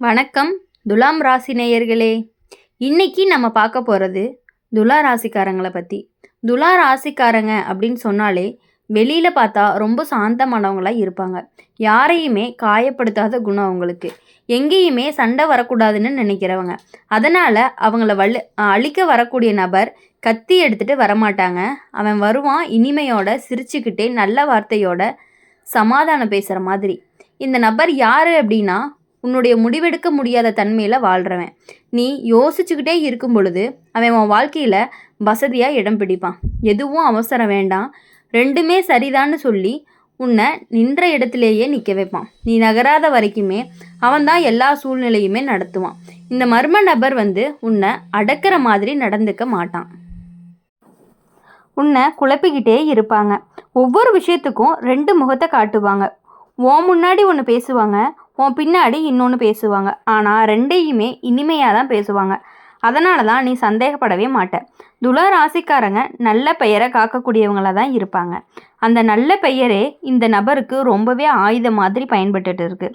வணக்கம் துலாம் ராசி நேயர்களே. இன்னைக்கு நம்ம பார்க்க போகிறது துலா ராசிக்காரங்களை பற்றி. துலா ராசிக்காரங்க அப்படின்னு சொன்னாலே வெளியில் பார்த்தா ரொம்ப சாந்தமானவங்களாக இருப்பாங்க. யாரையுமே காயப்படுத்தாத குணம் அவங்களுக்கு. எங்கேயுமே சண்டை வரக்கூடாதுன்னு நினைக்கிறவங்க. அதனால் அவங்கள அழிக்க வரக்கூடிய நபர் கத்தி எடுத்துகிட்டு வரமாட்டாங்க. அவன் வருவான் இனிமையோட, சிரிச்சுக்கிட்டே, நல்ல வார்த்தையோட சமாதானம் பேசுகிற மாதிரி. இந்த நபர் யார் அப்படின்னா, உன்னுடைய முடிவெடுக்க முடியாத தன்மையில் வாழ்கிறவன். நீ யோசிச்சுக்கிட்டே இருக்கும் பொழுது அவன் உன் வாழ்க்கையில் வசதியாக இடம் பிடிப்பான். எதுவும் அவசரம் வேண்டாம், ரெண்டுமே சரிதான்னு சொல்லி உன்னை நின்ற இடத்துலையே நிற்க வைப்பான். நீ நகராத வரைக்குமே அவன்தான் எல்லா சூழ்நிலையுமே நடத்துவான். இந்த மர்ம நபர் உன்னை அடக்கிற மாதிரி நடந்துக்க மாட்டான். உன்னை குழப்பிக்கிட்டே இருப்பாங்க. ஒவ்வொரு விஷயத்துக்கும் ரெண்டு முகத்தை காட்டுவாங்க. உன் முன்னாடி ஒன்று பேசுவாங்க, உன் பின்னாடி இன்னொன்று பேசுவாங்க. ஆனால் ரெண்டையுமே இனிமையாக தான் பேசுவாங்க. அதனால தான் நீ சந்தேகப்படவே மாட்ட. துலா ராசிக்காரங்க நல்ல பெயரை காக்கக்கூடியவங்களாக தான் இருப்பாங்க. அந்த நல்ல பெயரே இந்த நபருக்கு ரொம்பவே ஆயுதம் மாதிரி பயன்பட்டுட்டு இருக்கு.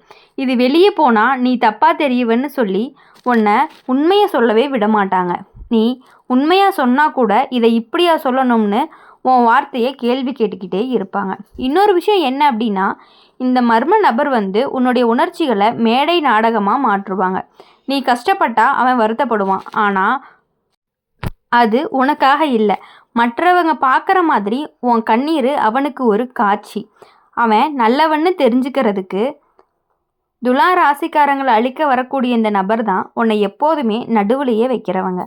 இது வெளியே போனால் நீ தப்பாக தெரியுவன்னு சொல்லி உன்னை உண்மையை சொல்லவே விட மாட்டாங்க. நீ உண்மையாக சொன்னால் கூட இதை இப்படியா சொல்லணும்னு உன் வார்த்தையை கேள்வி கேட்டுக்கிட்டே இருப்பாங்க. இன்னொரு விஷயம் என்ன அப்படின்னா, இந்த மர்ம நபர் உன்னுடைய உணர்ச்சிகளை மேடை நாடகமாக மாற்றுவாங்க. நீ கஷ்டப்பட்டா அவன் வருத்தப்படுவான். ஆனால் அது உனக்காக இல்லை, மற்றவங்க பார்க்குற மாதிரி உன் கண்ணீர் அவனுக்கு ஒரு காட்சி. அவன் நல்லவன்னு தெரிஞ்சுக்கிறதுக்கு துலா ராசிக்காரங்களை அழிக்க வரக்கூடிய இந்த நபர் தான் உன்னை எப்போதுமே நடுவுலையே வைக்கிறவங்க.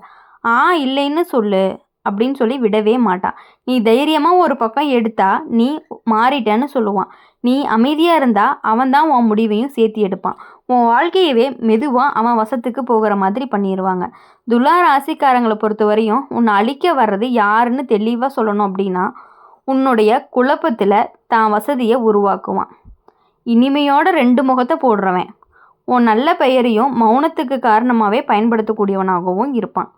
இல்லைன்னு சொல்லு அப்படின்னு சொல்லி விடவே மாட்டான். நீ தைரியமாக ஒரு பக்கம் எடுத்தா நீ மாறிட்டேன்னு சொல்லுவான். நீ அமைதியாக இருந்தால் அவன் தான் உன் முடிவையும் சேர்த்து எடுப்பான். உன் வாழ்க்கையவே மெதுவாக அவன் வசத்துக்கு போகிற மாதிரி பண்ணிடுவாங்க. துலா ராசிக்காரங்களை பொறுத்த வரையும் உன்னை அழிக்க வர்றது யாருன்னு தெளிவாக சொல்லணும் அப்படின்னா, உன்னுடைய குழப்பத்தில் தான் வசதியை உருவாக்குவான். இனிமையோட ரெண்டு முகத்தை போடுறவன். உன் நல்ல பெயரையும் மௌனத்துக்கு காரணமாகவே பயன்படுத்தக்கூடியவனாகவும் இருப்பான்.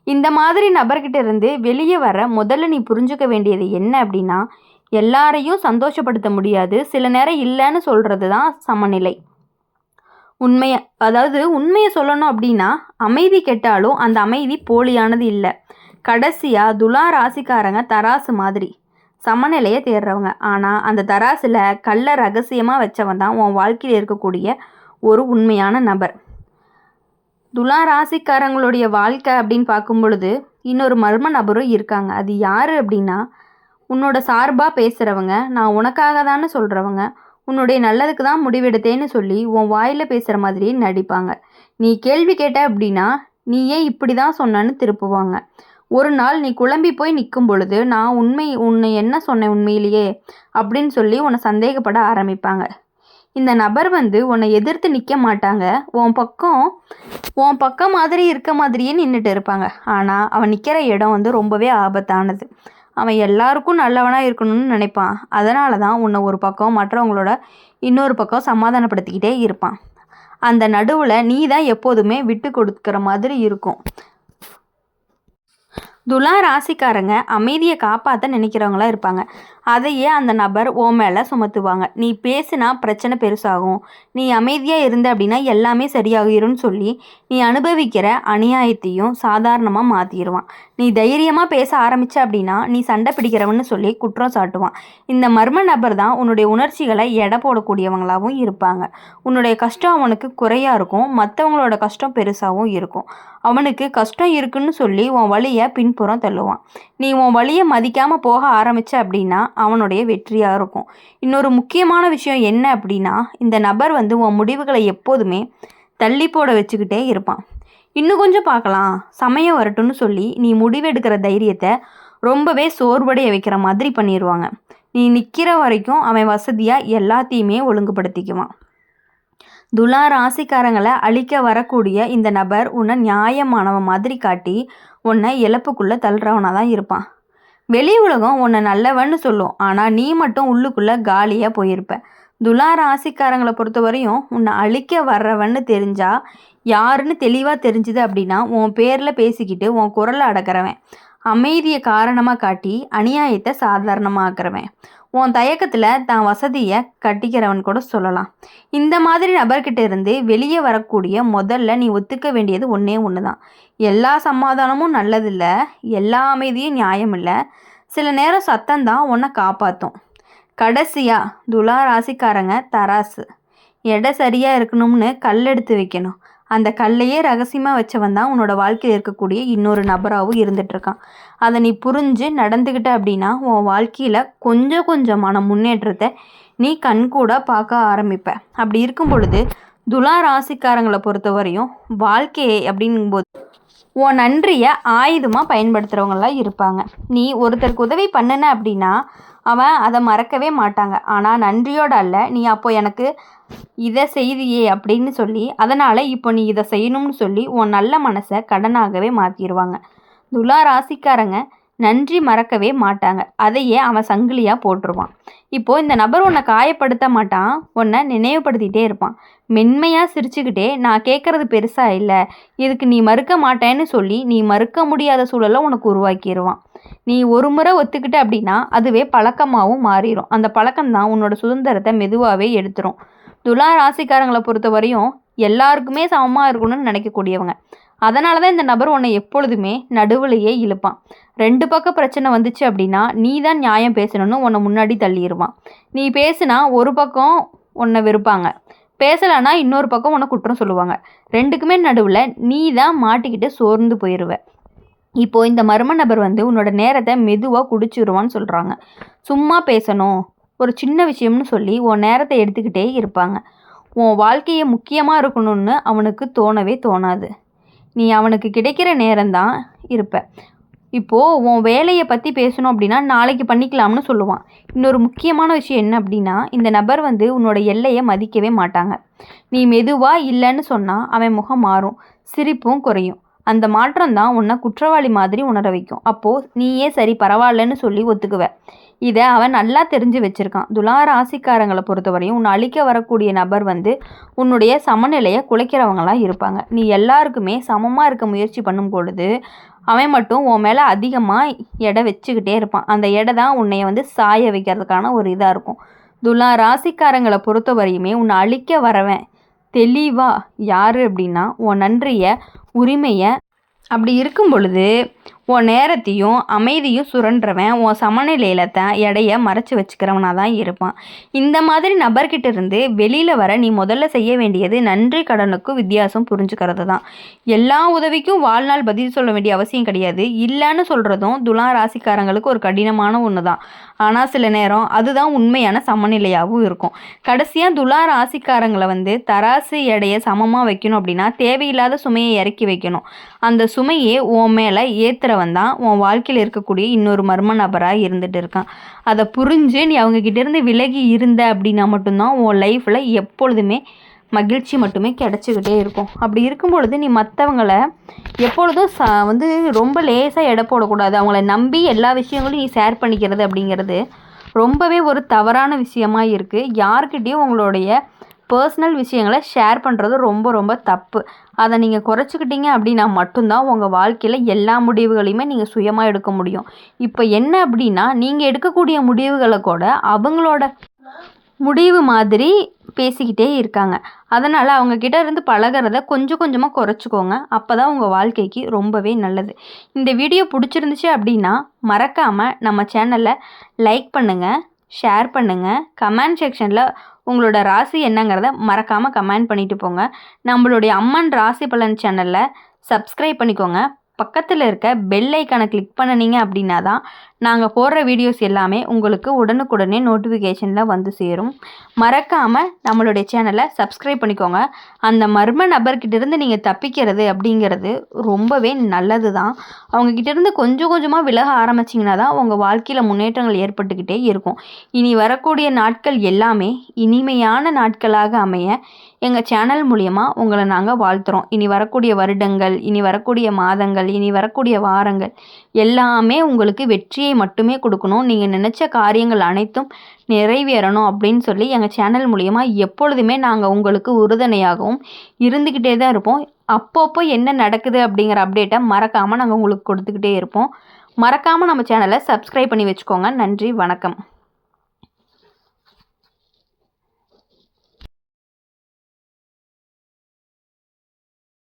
இந்த மாதிரி நபர்கிட்ட இருந்து வெளியே வர முதல்ல நீ புரிஞ்சுக்க வேண்டியது என்ன அப்படின்னா, எல்லாரையும் சந்தோஷப்படுத்த முடியாது, சில நேரம் இல்லைன்னு சொல்கிறது தான் சமநிலை. உண்மையை சொல்லணும் அப்படின்னா, அமைதி கெட்டாலும் அந்த அமைதி போலியானது இல்லை. கடைசியாக துலா ராசிக்காரங்க தராசு மாதிரி சமநிலையை தேடுறவங்க. ஆனால் அந்த தராசில் கல்லை ரகசியமாக வச்சவன் தான் உன் வாழ்க்கையில் இருக்கக்கூடிய ஒரு உண்மையான நபர். துலா ராசிக்காரங்களுடைய வாழ்க்கை அப்படின்னு பார்க்கும் பொழுது இன்னொரு மர்ம நபரும் இருக்காங்க. அது யார் அப்படின்னா, உன்னோட சார்பாக பேசுகிறவங்க, நான் உனக்காக தானே சொல்கிறவங்க, உன்னுடைய நல்லதுக்கு தான் முடிவெடுத்தேன்னு சொல்லி உன் வாயில் பேசுகிற மாதிரியே நடிப்பாங்க. நீ கேள்வி கேட்ட அப்படின்னா நீ ஏன் இப்படி தான் சொன்னன்னு திருப்புவாங்க. ஒரு நாள் நீ குழம்பி போய் நிற்கும் பொழுது நான் உன்னை என்ன சொன்னேன் உண்மையிலேயே அப்படின்னு சொல்லி உன்னை சந்தேகப்பட ஆரம்பிப்பாங்க. இந்த நபர் உன்னை எதிர்த்து நிற்க மாட்டாங்க. உன் பக்கம் மாதிரி இருக்க மாதிரியே நின்றுட்டு இருப்பாங்க. ஆனால் அவன் நிற்கிற இடம் ரொம்பவே ஆபத்தானது. அவன் எல்லாருக்கும் நல்லவனாக இருக்கணும்னு நினைப்பான். அதனால தான் உன்னை ஒரு பக்கம் மற்றவங்களோட இன்னொரு பக்கம் சமாதானப்படுத்திக்கிட்டே இருப்பான். அந்த நடுவில் நீ தான் எப்போதுமே விட்டு கொடுக்குற மாதிரி இருக்கும். துலா ராசிக்காரங்க அமைதியை காப்பாற்ற நினைக்கிறவங்களா இருப்பாங்க. அதையே அந்த நபர் உன் மேலே சுமத்துவாங்க. நீ பேசினா பிரச்சனை பெருசாகும், நீ அமைதியாக இருந்த அப்படின்னா எல்லாமே சரியாகிரும்னு சொல்லி நீ அனுபவிக்கிற அநியாயத்தையும் சாதாரணமாக மாற்றிடுவான். நீ தைரியமாக பேச ஆரம்பித்த அப்படின்னா நீ சண்டை பிடிக்கிறவன்னு சொல்லி குற்றம் சாட்டுவான். இந்த மர்ம நபர் தான் உன்னுடைய உணர்ச்சிகளை எடை போடக்கூடியவங்களாகவும் இருப்பாங்க. உன்னுடைய கஷ்டம் அவனுக்கு குறையாக இருக்கும், மற்றவங்களோட கஷ்டம் பெருசாகவும் இருக்கும். அவனுக்கு கஷ்டம் இருக்குன்னு சொல்லி உன் வழியை பின்புறம் தள்ளுவான். நீ உன் வழியை மதிக்காமல் போக ஆரம்பித்த அப்படின்னா அவனுடைய வெற்றியாக இருக்கும். இன்னொரு முக்கியமான விஷயம் என்ன அப்படின்னா, இந்த நபர் உன் முடிவுகளை எப்போதுமே தள்ளி போட வச்சுக்கிட்டே இருப்பான். இன்னும் கொஞ்சம் பார்க்கலாம், சமயம் வரட்டும்னு சொல்லி நீ முடிவெடுக்கிற தைரியத்தை ரொம்பவே சோர்வடைய வைக்கிற மாதிரி பண்ணிடுவாங்க. நீ நிற்கிற வரைக்கும் அவன் வசதியாக எல்லாத்தையுமே ஒழுங்குபடுத்திக்குவான். துலா ராசிக்காரங்களை அழிக்க வரக்கூடிய இந்த நபர் உன்னை நியாயமானவன் மாதிரி காட்டி உன்னை இழப்புக்குள்ளே தள்ளுறவனாக தான் இருப்பான். வெளி உலகம் உன்னை நல்லவன்னு சொல்லும், ஆனால் நீ மட்டும் உள்ளுக்குள்ளே காலியாக போயிருப்ப. துலா ராசிக்காரங்களை பொறுத்தவரையும் உன்னை அழிக்க வர்றவன்னு தெரிஞ்சா யாருன்னு தெளிவாக தெரிஞ்சுது அப்படின்னா உன் பேரில் பேசிக்கிட்டு உன் குரலை அடக்கிறவன், அமைதியை காரணமாக காட்டி அநியாயத்தை சாதாரணமாக்குறவன், உன் தயக்கத்தில் தான் வசதியை கட்டிக்கிறவன் கூட சொல்லலாம். இந்த மாதிரி நபர்கிட்ட இருந்து வெளியே வரக்கூடிய முதல்ல நீ ஒத்துக்க வேண்டியது ஒன்றே ஒன்று தான். எல்லா சமாதானமும் நல்லதில்லை, எல்லா அமைதியும் நியாயம் இல்லை. சில நேரம் சத்தம்தான் உன்னை காப்பாற்றும். கடைசியாக துலா ராசிக்காரங்க தராசு. எடை சரியாக இருக்கணும்னு கல் எடுத்து வைக்கணும். அந்த கல்லையே ரகசியமாக வச்சவன் தான் உன்னோட வாழ்க்கையில் இருக்கக்கூடிய இன்னொரு நபராகவும் இருந்துகிட்ருக்கான். அதை நீ புரிஞ்சு நடந்துக்கிட்ட அப்படின்னா உன் வாழ்க்கையில் கொஞ்சம் கொஞ்சமான முன்னேற்றத்தை நீ கண்கூட பார்க்க ஆரம்பிப்ப. அப்படி இருக்கும் பொழுது துலா ராசிக்காரங்களை பொறுத்த வரையும் வாழ்க்கையை அப்படிங்கும்போது உன் நன்றியை ஆயுதமாக பயன்படுத்துகிறவங்களாம் இருப்பாங்க. நீ ஒருத்தருக்கு உதவி பண்ணின அப்படின்னா அவன் அதை மறக்கவே மாட்டாங்க. ஆனால் நன்றியோடு அல்ல, நீ அப்போ எனக்கு இதை செய்தியே அப்படின்னு சொல்லி அதனால் இப்போ நீ இதை செய்யணும்னு சொல்லி உன் நல்ல மனசை கடனாகவே மாற்றிடுவாங்க. துலா ராசிக்காரங்க நன்றி மறக்கவே மாட்டாங்க. அதையே அவன் சங்கிலியாக போட்டுருவான். இப்போது இந்த நபர் உன்னை காயப்படுத்த மாட்டான், உன்னை நினைவுபடுத்திகிட்டே இருப்பான். மென்மையாக சிரிச்சுக்கிட்டே நான் கேட்குறது பெருசாக இல்லை, இதுக்கு நீ மறுக்க மாட்டேன்னு சொல்லி நீ மறுக்க முடியாத சூழலை உனக்கு உருவாக்கிடுவான். நீ ஒரு முறை ஒத்துக்கிட்ட அப்படின்னா அதுவே பழக்கமாகவும் மாறிடும். அந்த பழக்கம்தான் உன்னோட சுதந்திரத்தை மெதுவாகவே எடுத்துரும். துலா ராசிக்காரங்களை பொறுத்த வரையும் எல்லாருக்குமே சமமாக இருக்கணும்னு நினைக்கக்கூடியவங்க. அதனால தான் இந்த நபர் உன்னை எப்பொழுதுமே நடுவுலையே இழுப்பான். 2 பக்கம் பிரச்சனை வந்துச்சு அப்படின்னா நீ தான் நியாயம் பேசணும்னு உன்னை முன்னாடி தள்ளிடுவான். நீ பேசுனா ஒரு பக்கம் உன்னை வெறுப்பாங்க, பேசலைன்னா இன்னொரு பக்கம் உன்னை குற்றம் சொல்லுவாங்க. 2க்குமே நடுவில் நீ தான் மாட்டிக்கிட்டு சோர்ந்து போயிடுவ. இப்போது இந்த மர்ம நபர் உன்னோட நேரத்தை மெதுவாக குடிச்சிருவான்னு சொல்கிறாங்க. சும்மா பேசணும், ஒரு சின்ன விஷயம்னு சொல்லி உன் நேரத்தை எடுத்துக்கிட்டே இருப்பாங்க. உன் வாழ்க்கையை முக்கியமாக இருக்கணும்னு அவனுக்கு தோணவே தோணாது. நீ அவனுக்கு கிடைக்கிற நேரம்தான் இருப்ப. இப்போது உன் வேலையை பற்றி பேசணும் அப்படின்னா நாளைக்கு பண்ணிக்கலாம்னு சொல்லுவான். இன்னொரு முக்கியமான விஷயம் என்ன அப்படின்னா இந்த நபர் உன்னோட எல்லையை மதிக்கவே மாட்டாங்க. நீ மெதுவாக இல்லைன்னு சொன்னால் அவன் முகம் மாறும், சிரிப்பும் குறையும். அந்த மாற்றம் தான் உன்னை குற்றவாளி மாதிரி உணர வைக்கும். அப்போது நீயே சரி பரவாயில்லன்னு சொல்லி ஒத்துக்குவ. இதை அவன் நல்லா தெரிஞ்சு வச்சுருக்கான். துலா ராசிக்காரங்களை பொறுத்தவரையும் உன்னை அழிக்க வரக்கூடிய நபர் உன்னுடைய சமநிலையை குலைக்கிறவங்களாம் இருப்பாங்க. நீ எல்லாருக்குமே சமமாக இருக்க முயற்சி பண்ணும் பொழுது அவன் மட்டும் உன் மேலே அதிகமாக எடை வச்சுக்கிட்டே இருப்பான். அந்த எடை தான் உன்னைய சாய வைக்கிறதுக்கான ஒரு இதாக இருக்கும். துலா ராசிக்காரங்களை பொறுத்தவரையுமே உன்னை அழிக்க வரவன் தெளிவாக யார் அப்படின்னா உன் நன்றியை, உரிமையை, அப்படி இருக்கும் பொழுது உன் நேரத்தையும் அமைதியும் சுரண்டுறவன் உன் சமநிலையில் தான் எடையை மறைச்சி வச்சுக்கிறவனாக தான் இருப்பான். இந்த மாதிரி நபர்கிட்ட இருந்து வெளியில் வர நீ முதல்ல செய்ய வேண்டியது நன்றி கடனுக்கும் வித்தியாசம் புரிஞ்சுக்கிறது தான். எல்லா உதவிக்கும் வாழ்நாள் பதில் சொல்ல வேண்டிய அவசியம் கிடையாது. இல்லைன்னு சொல்கிறதும் துலா ராசிக்காரங்களுக்கு ஒரு கடினமான ஒன்று தான். ஆனால் சில நேரம் அதுதான் உண்மையான சமநிலையாகவும் இருக்கும். கடைசியாக துலா ராசிக்காரங்களை தராசு எடையை சமமாக வைக்கணும் அப்படின்னா தேவையில்லாத சுமையை இறக்கி வைக்கணும். அந்த சுமையே உன் மேலே ஏற்றுறவன் தான் உன் வாழ்க்கையில் இருக்கக்கூடிய இன்னொரு மர்ம நபராக இருந்துகிட்டு இருக்கான். அதை புரிஞ்சு நீ அவங்கக்கிட்டேருந்து விலகி இருந்த அப்படின்னா மட்டும்தான் உன் லைஃப்பில் எப்பொழுதுமே மகிழ்ச்சி மட்டுமே கிடச்சிக்கிட்டே இருக்கும். அப்படி இருக்கும் பொழுது நீ மற்றவங்கள எப்பொழுதும் ரொம்ப லேசாக எடை போடக்கூடாது. அவங்கள நம்பி எல்லா விஷயங்களையும் நீ ஷேர் பண்ணிக்கிறது அப்படிங்கிறது ரொம்பவே ஒரு தவறான விஷயமா இருக்குது. யார்கிட்டையும் உங்களுடைய பர்சனல் விஷயங்களை ஷேர் பண்ணுறது ரொம்ப ரொம்ப தப்பு. அதை நீங்கள் குறைச்சிக்கிட்டீங்க அப்படின்னா மட்டும்தான் உங்கள் வாழ்க்கையில் எல்லா முடிவுகளையுமே நீங்கள் சுயமாக எடுக்க முடியும். இப்போ என்ன அப்படின்னா நீங்கள் எடுக்கக்கூடிய முடிவுகளை கூட அவங்களோட முடிவு மாதிரி பேசிக்கிட்டே இருக்காங்க. அதனால் அவங்கக்கிட்ட இருந்து பழகிறத கொஞ்சம் கொஞ்சமாக குறைச்சிக்கோங்க. அப்போ தான் உங்கள் வாழ்க்கைக்கு ரொம்பவே நல்லது. இந்த வீடியோ பிடிச்சிருந்துச்சு அப்படின்னா மறக்காமல் நம்ம சேனலை லைக் பண்ணுங்கள், ஷேர் பண்ணுங்கள். கமெண்ட் செக்ஷனில் உங்களோட ராசி என்னங்கிறத மறக்காமல் கமெண்ட் பண்ணிட்டு போங்க. நம்மளுடைய அம்மன் ராசி பலன் சேனலில் சப்ஸ்கிரைப் பண்ணிக்கோங்க. பக்கத்தில் இருக்க பெல் ஐக்கானை கிளிக் பண்ணினீங்க அப்படின்னா தான் நாங்கள் போடுற வீடியோஸ் எல்லாமே உங்களுக்கு உடனுக்குடனே நோட்டிஃபிகேஷனில் சேரும். மறக்காமல் நம்மளுடைய சேனலை சப்ஸ்கிரைப் பண்ணிக்கோங்க. அந்த மர்ம நபர்கிட்டேருந்து நீங்கள் தப்பிக்கிறது அப்படிங்கிறது ரொம்பவே நல்லது தான். அவங்கக்கிட்டேருந்து கொஞ்சம் கொஞ்சமாக விலக ஆரம்பிச்சிங்கன்னா தான் உங்கள் வாழ்க்கையில் முன்னேற்றங்கள் ஏற்பட்டுக்கிட்டே இருக்கும். இனி வரக்கூடிய நாட்கள் எல்லாமே இனிமையான நாட்களாக அமைய எங்கள் சேனல் மூலயமா உங்களை நாங்கள் வாழ்த்துறோம். இனி வரக்கூடிய வருடங்கள், இனி வரக்கூடிய மாதங்கள், இனி வரக்கூடிய வாரங்கள் எல்லாமே உங்களுக்கு வெற்றியை மட்டுமே கொடுக்கணும். நீங்கள் நினச்ச காரியங்கள் அனைத்தும் நிறைவேறணும் அப்படின்னு சொல்லி எங்கள் சேனல் மூலயமா எப்பொழுதுமே நாங்கள் உங்களுக்கு உறுதுணையாகவும் இருந்துக்கிட்டே தான் இருப்போம். அப்பப்போ என்ன நடக்குது அப்படிங்கிற அப்டேட்டை மறக்காமல் நாங்கள் உங்களுக்கு கொடுத்துக்கிட்டே இருப்போம். மறக்காமல் நம்ம சேனலை சப்ஸ்கிரைப் பண்ணி வச்சுக்கோங்க. நன்றி, வணக்கம்.